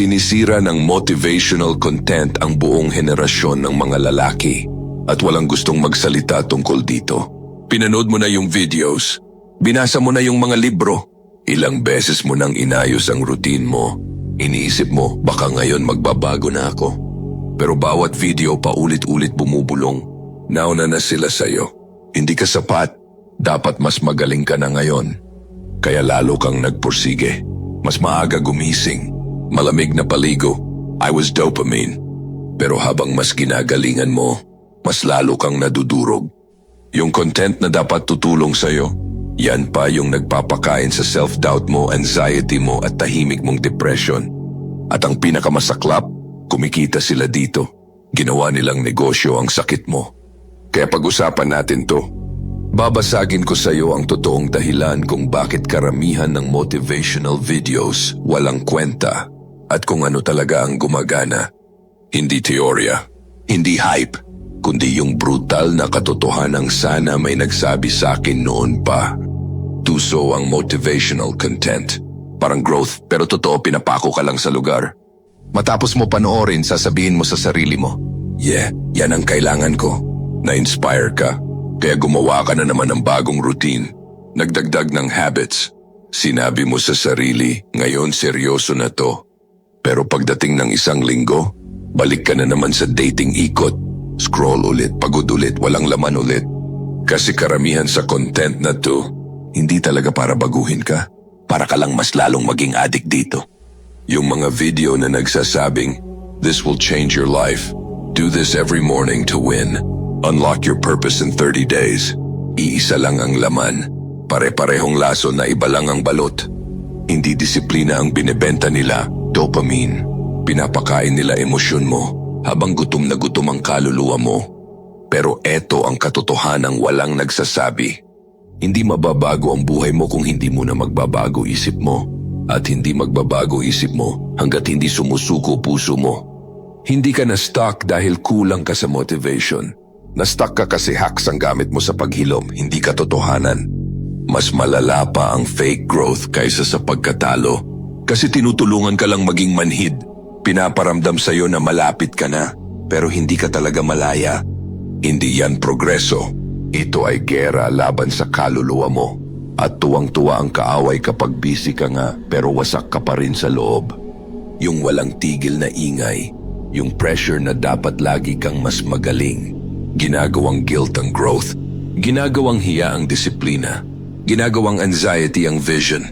Sinisira ng motivational content ang buong henerasyon ng mga lalaki at walang gustong magsalita tungkol dito. Pinanood mo na yung videos, binasa mo na yung mga libro, ilang beses mo nang inayos ang routine mo. Iniisip mo, baka ngayon magbabago na ako. Pero bawat video paulit-ulit bumubulong. Nauna na sila sa'yo. Hindi ka sapat. Dapat mas magaling ka na ngayon. Kaya lalo kang nagpursige. Mas maaga gumising. Malamig na paligo. I was dopamine. Pero habang mas ginagalingan mo, mas lalo kang nadudurog. Yung content na dapat tutulong sa'yo, yan pa yung nagpapakain sa self-doubt mo, anxiety mo at tahimik mong depression. At ang pinakamasaklap, kumikita sila dito. Ginawa nilang negosyo ang sakit mo. Kaya pag-usapan natin to. Babasagin ko sa iyo ang totoong dahilan kung bakit karamihan ng motivational videos walang kwenta at kung ano talaga ang gumagana. Hindi teorya, hindi hype, kundi yung brutal na katotohanang sana may nagsabi sa akin noon pa. Tuso ang motivational content. Parang growth pero totoo pinapako ka lang sa lugar. Matapos mo panoorin, sasabihin mo sa sarili mo, yeah, yan ang kailangan ko. Na-inspire ka. Kaya gumawa ka na naman ng bagong routine. Nagdagdag ng habits. Sinabi mo sa sarili, ngayon seryoso na to. Pero pagdating ng isang linggo, balik ka na naman sa dating ikot. Scroll ulit, pagod ulit, walang laman ulit. Kasi karamihan sa content na to, hindi talaga para baguhin ka. Para ka lang mas lalong maging addict dito. Yung mga video na nagsasabing, this will change your life. Do this every morning to win. Unlock your purpose in 30 days. Iisa lang ang laman. Pare-parehong laso na iba lang ang balot. Hindi disiplina ang binebenta nila, dopamine. Pinapakain nila emosyon mo habang gutom na gutom ang kaluluwa mo. Pero eto ang katotohanang walang nagsasabi. Hindi mababago ang buhay mo kung hindi mo na magbabago isip mo. At hindi magbabago isip mo hanggat hindi sumusuko puso mo. Hindi ka na stuck dahil kulang ka sa motivation. Na-stuck ka kasi hacks ang gamit mo sa paghilom, hindi katotohanan. Mas malala pa ang fake growth kaysa sa pagkatalo. Kasi tinutulungan ka lang maging manhid. Pinaparamdam sa'yo na malapit ka na, pero hindi ka talaga malaya. Hindi yan progreso. Ito ay gera laban sa kaluluwa mo. At tuwang-tuwa ang kaaway kapag busy ka nga, pero wasak ka pa rin sa loob. Yung walang tigil na ingay, yung pressure na dapat lagi kang mas magaling. Ginagawang guilt ang growth, ginagawang hiya ang disiplina, ginagawang anxiety ang vision.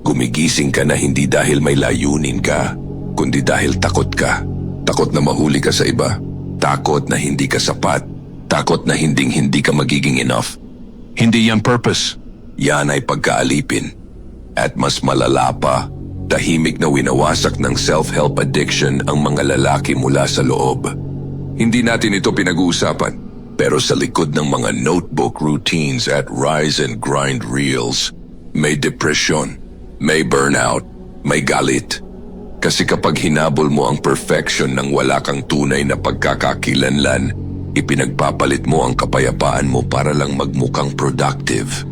Gumigising ka na hindi dahil may layunin ka, kundi dahil takot ka. Takot na mahuli ka sa iba, takot na hindi ka sapat, takot na hindi ka magiging enough. Hindi yan purpose, yan ay pagkaalipin. At mas malala pa, tahimik na winawasak ng self-help addiction ang mga lalaki mula sa loob. Hindi natin ito pinag-uusapan, pero sa likod ng mga notebook routines at rise and grind reels, may depression, may burnout, may galit. Kasi kapag hinabol mo ang perfection ng wala kang tunay na pagkakakilanlan, ipinagpapalit mo ang kapayapaan mo para lang magmukhang productive.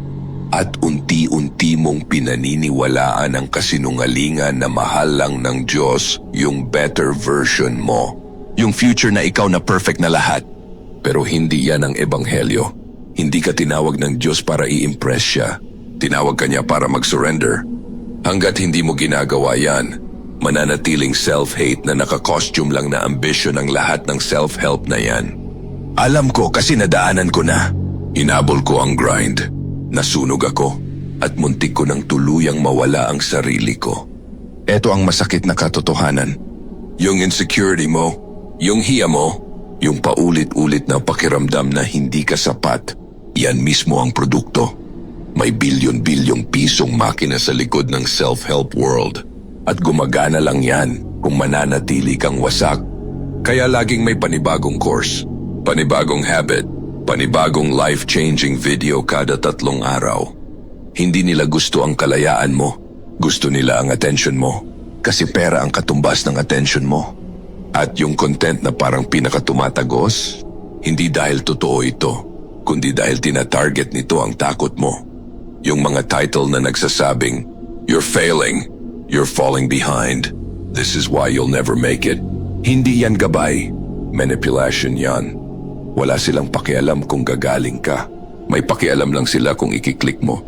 At unti-unti mong pinaniniwalaan ang kasinungalingan na mahal lang ng Diyos yung better version mo. Yung future na ikaw na perfect na lahat. Pero hindi yan ang ebanghelyo. Hindi ka tinawag ng Diyos para i-impress siya. Tinawag ka niya para mag-surrender. Hanggat hindi mo ginagawa yan, mananatiling self-hate na naka-costume lang na ambition ang lahat ng self-help na yan. Alam ko kasi nadaanan ko na. Inabol ko ang grind. Nasunog ako at muntik ko nang tuluyang mawala ang sarili ko. Ito ang masakit na katotohanan. Yung insecurity mo, yung hiya mo, yung paulit-ulit na pakiramdam na hindi ka sapat, yan mismo ang produkto. May bilyon-bilyong pisong makina sa likod ng self-help world. At gumagana lang yan kung mananatili kang wasak. Kaya laging may panibagong course, panibagong habit, panibagong life-changing video kada 3 araw. Hindi nila gusto ang kalayaan mo. Gusto nila ang attention mo. Kasi pera ang katumbas ng attention mo. At yung content na parang pinakatumatagos, hindi dahil totoo ito, kundi dahil tina-target nito ang takot mo. Yung mga title na nagsasabing, you're failing, you're falling behind, This is why you'll never make it. Hindi yan gabay. Manipulation yan. Wala silang pakialam kung gagaling ka. May pakialam lang sila kung ikiklik mo.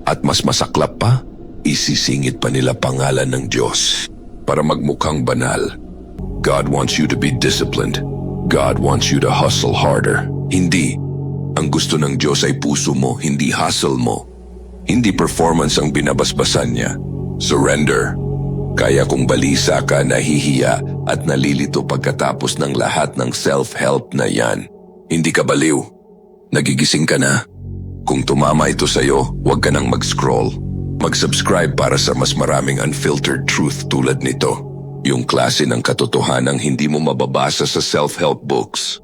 At mas masaklap pa, isisingit pa nila pangalan ng Diyos para magmukhang banal. God wants you to be disciplined. God wants you to hustle harder. Hindi. Ang gusto ng Diyos ay puso mo, hindi hustle mo. Hindi performance ang binabasbasan niya. Surrender. Kaya kung balisa ka, nahihiya at nalilito pagkatapos ng lahat ng self-help na yan. Hindi ka baliw. Nagigising ka na. Kung tumama ito sa'yo, huwag ka nang mag-scroll. Mag-subscribe para sa mas maraming unfiltered truth tulad nito. Yung klase ng katotohanang hindi mo mababasa sa self-help books.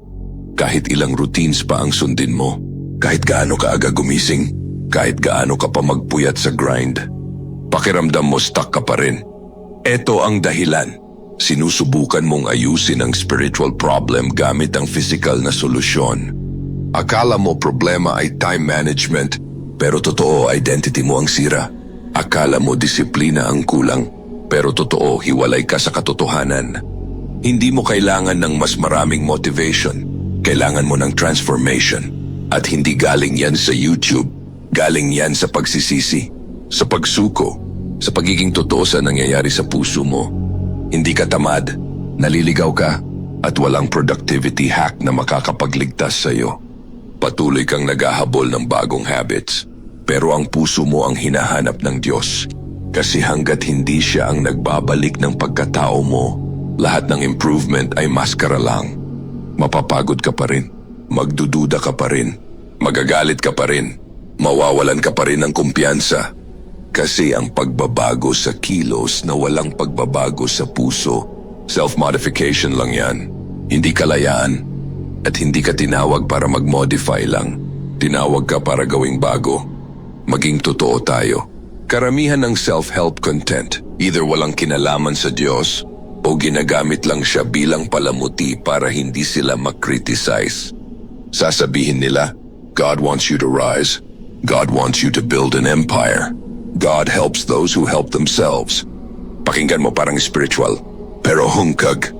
Kahit ilang routines pa ang sundin mo, kahit gaano ka aga gumising, kahit gaano ka pa magpuyat sa grind, pakiramdam mo stuck ka pa rin. Ito ang dahilan. Sinusubukan mong ayusin ang spiritual problem gamit ang physical na solusyon. Akala mo problema ay time management, pero totoo identity mo ang sira. Akala mo disiplina ang kulang, pero totoo hiwalay ka sa katotohanan. Hindi mo kailangan ng mas maraming motivation. Kailangan mo ng transformation. At hindi galing yan sa YouTube. Galing yan sa pagsisisi, sa pagsuko, sa pagiging totoo sa nangyayari sa puso mo. Hindi ka tamad, naliligaw ka, at walang productivity hack na makakapagligtas sa iyo. Patuloy kang naghahabol ng bagong habits, pero ang puso mo ang hinahanap ng Diyos. Kasi hanggat hindi siya ang nagbabalik ng pagkatao mo, lahat ng improvement ay maskara lang. Mapapagod ka pa rin, magdududa ka pa rin, magagalit ka pa rin, mawawalan ka pa rin ng kumpiyansa. Kasi ang pagbabago sa kilos na walang pagbabago sa puso, self-modification lang yan. Hindi kalayaan at hindi ka tinawag para mag-modify lang. Tinawag ka para gawing bago. Maging totoo tayo. Karamihan ng self-help content, either walang kinalaman sa Diyos o ginagamit lang siya bilang palamuti para hindi sila makriticize. Sasabihin nila, God wants you to rise. God wants you to build an empire. God helps those who help themselves. Pakinggan mo parang spiritual, pero hungkag.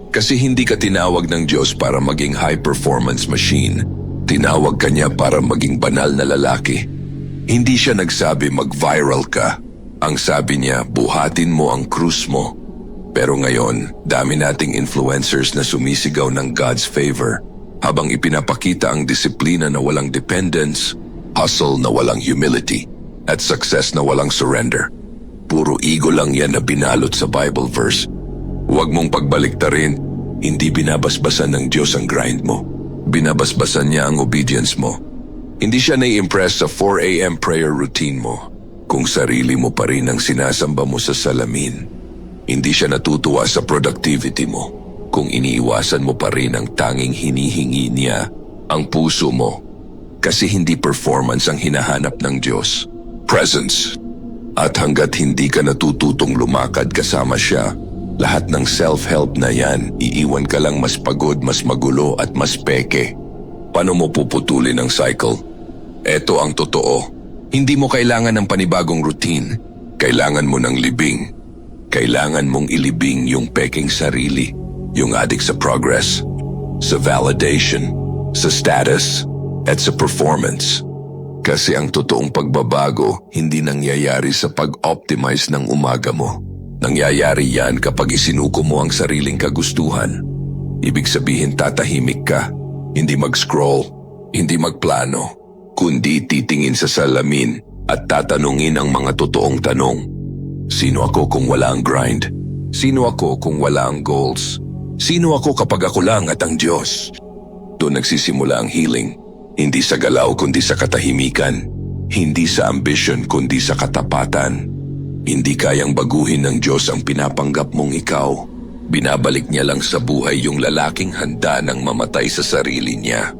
Kasi hindi ka tinawag ng Diyos para maging high-performance machine. Tinawag ka niya para maging banal na lalaki. Hindi siya nagsabi mag-viral ka. Ang sabi niya, buhatin mo ang krus mo. Pero ngayon, dami nating influencers na sumisigaw ng God's favor habang ipinapakita ang disiplina na walang dependence, hustle na walang humility, at success na walang surrender. Puro ego lang yan na binalot sa Bible verse. Huwag mong pagbaliktarin, hindi binabasbasan ng Diyos ang grind mo. Binabasbasan niya ang obedience mo. Hindi siya nai-impress sa 4 a.m. prayer routine mo kung sarili mo pa rin ang sinasamba mo sa salamin. Hindi siya natutuwa sa productivity mo kung iniiwasan mo pa rin ang tanging hinihingi niya, ang puso mo. Kasi hindi performance ang hinahanap ng Diyos, presence. At hanggat hindi ka natututong lumakad kasama siya, lahat ng self-help na yan, iiwan ka lang mas pagod, mas magulo at mas peke. Paano mo puputulin ang cycle? Eto ang totoo. Hindi mo kailangan ng panibagong routine. Kailangan mo ng libing. Kailangan mong ilibing yung peking sarili, yung addict sa progress, sa validation, sa status, at sa performance. Kasi ang totoong pagbabago hindi nangyayari sa pag-optimize ng umaga mo. Nangyayari yan kapag isinuko mo ang sariling kagustuhan. Ibig sabihin tatahimik ka, hindi mag-scroll, hindi magplano, kundi titingin sa salamin at tatanungin ang mga totoong tanong. Sino ako kung wala ang grind? Sino ako kung wala ang goals? Sino ako kapag ako lang at ang Diyos? Doon nagsisimula ang healing. Hindi sa galaw kundi sa katahimikan. Hindi sa ambition kundi sa katapatan. Hindi kayang baguhin ng Diyos ang pinapanggap mong ikaw. Binabalik niya lang sa buhay yung lalaking handa ng mamatay sa sarili niya.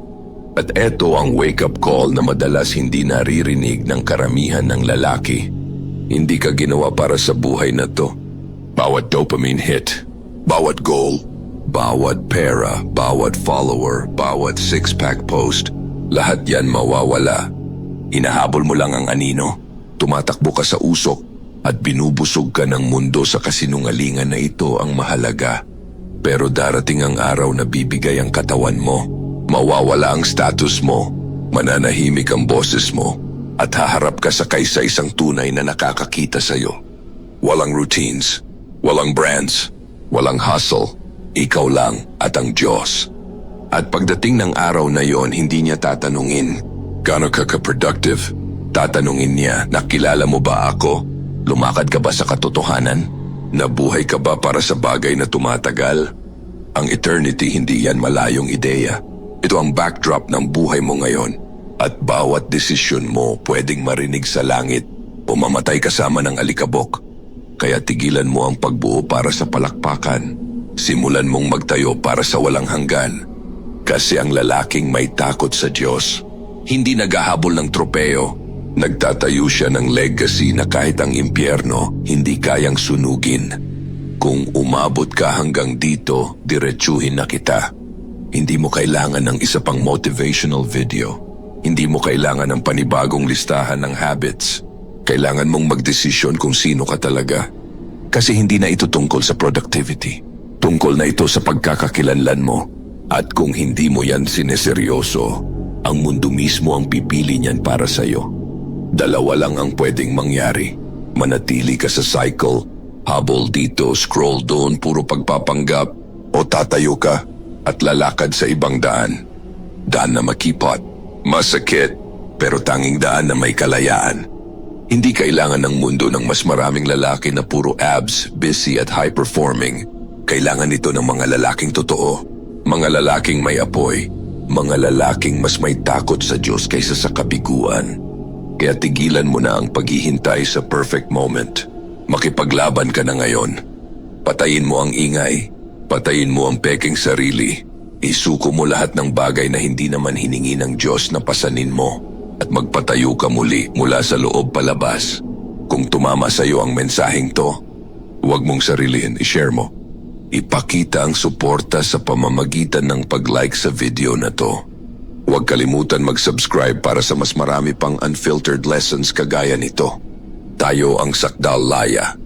At eto ang wake-up call na madalas hindi naririnig ng karamihan ng lalaki. Hindi ka ginawa para sa buhay na to. Bawat dopamine hit, bawat goal, bawat pera, bawat follower, bawat six-pack post, lahat yan mawawala. Hinahabol mo lang ang anino, tumatakbo ka sa usok, at binubusog ka ng mundo sa kasinungalingan na ito ang mahalaga. Pero darating ang araw na bibigay ang katawan mo, mawawala ang status mo, mananahimik ang boses mo, at haharap ka sa kaisa-isang tunay na nakakakita sa'yo. Walang routines, walang brands, walang hustle, ikaw lang at ang Diyos. At pagdating ng araw na yon, hindi niya tatanungin, gaano ka ka-productive? Tatanungin niya, nakilala mo ba ako? Lumakad ka ba sa katotohanan? Nabuhay ka ba para sa bagay na tumatagal? Ang eternity hindi yan malayong ideya. Ito ang backdrop ng buhay mo ngayon. At bawat desisyon mo pwedeng marinig sa langit o mamatay kasama ng alikabok. Kaya tigilan mo ang pagbuo para sa palakpakan. Simulan mong magtayo para sa walang hanggan. Kasi ang lalaking may takot sa Diyos, hindi naghahabol ng tropeo. Nagtatayo siya ng legacy na kahit ang impyerno hindi kayang sunugin. Kung umabot ka hanggang dito, diretsuhin na kita. Hindi mo kailangan ng isa pang motivational video. Hindi mo kailangan ng panibagong listahan ng habits. Kailangan mong magdesisyon kung sino ka talaga. Kasi hindi na ito tungkol sa productivity. Tungkol na ito sa pagkakakilanlan mo. At kung hindi mo yan sineseryoso, ang mundo mismo ang pipili niyan para sa'yo. Dalawa lang ang pwedeng mangyari. Manatili ka sa cycle, habol dito, scroll doon, puro pagpapanggap, o tatayo ka at lalakad sa ibang daan. Daan na makipot, masakit, pero tanging daan na may kalayaan. Hindi kailangan ng mundo ng mas maraming lalaki na puro abs, busy at high-performing. Kailangan ito ng mga lalaking totoo, mga lalaking may apoy, mga lalaking mas may takot sa Diyos kaysa sa kabiguan. Kaya tigilan mo na ang paghihintay sa perfect moment. Makipaglaban ka na ngayon. Patayin mo ang ingay. Patayin mo ang peking sarili. Isuko mo lahat ng bagay na hindi naman hiningi ng Diyos na pasanin mo. At magpatayo ka muli mula sa loob palabas. Kung tumama sa iyo ang mensaheng to, huwag mong sarilin, i-share mo. Ipakita ang suporta sa pamamagitan ng pag-like sa video na to. Huwag kalimutan mag-subscribe para sa mas marami pang unfiltered lessons kagaya nito. Tayo ang Sakdal Laya.